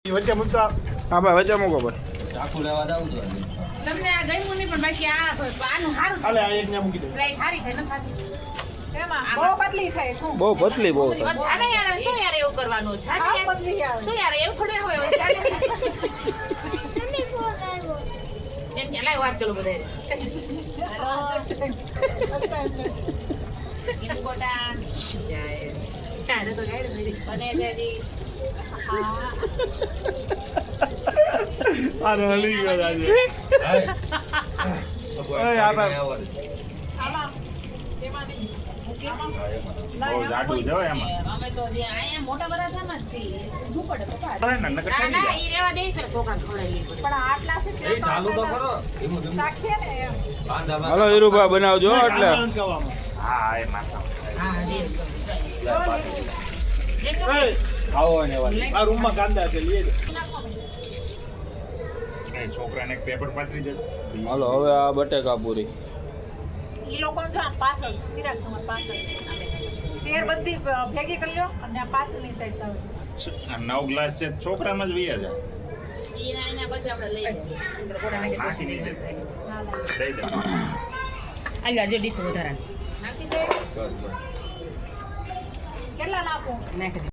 વચ્ચે મૂકતા હા ભાઈ વચ્ચે મૂકો ભાઈ આખું લેવા જાવ તો તમને આ ગમ્યું નહીં પણ બાકી આ આનું સારું હાલે આ એક ને મૂકી દે સ્લાઈડ સારી થાય ન થાતી એમાં બહુ પતલી થાય શું બહુ પતલી બહુ જાણે યાર શું યાર એવું કરવાનું જાણે આ યાર પતલી આવે શું યાર એવું થોડે હોય જાણે એમ કે લાય વાત ચલો બધાય ઇન કોટા જાય તારે તો ગાય બને દેદી હા આ હલી ગયો આજે ઓય આ ભાઈ આમાં તેમાં નહીં બહુ જાડું છે હો એમાં. અમે તો જે આયા મોટા બરાજામાં જ છીએ શું પડે પપ્પા ભલે ને, નકર ના ઠરી ના જાય. ઈ રેવા દે કરે છોકરા ખવડાવી પડે પણ આટલા છે એ ચાલુ તો કરો ધીમું ધીમું રાખીએ ને એમ બાંધા હાલો હીરુભા બનાવજો એટલે કાંદા નથી ખાવામાં. હા, એ માથા. હા જી ખાવો ને વાત આ રૂમમાં કાંદા છે લઈ લે એ છોકરાને એક પેપર પાથરી દે. હાલો હવે આ બટેકા પૂરી ઈ લોકો જો આ પાછળ ચિરાગ તમાર પાછળ ચેર બધી ભેગી કરી લો અને આ પાછળની સાઈડ આવે આ 9 ગ્લાસ છે છોકરામાં જ વીયા જાય. ઈ ના પછી આપણે લઈ લઈએ કોટાને કે નાખી દઈ નહીં દે. હા લાગે દઈ દે. આઈ ગાજે ડીશ વધારાની નાખી દે કેટલા નાખો નાખી દે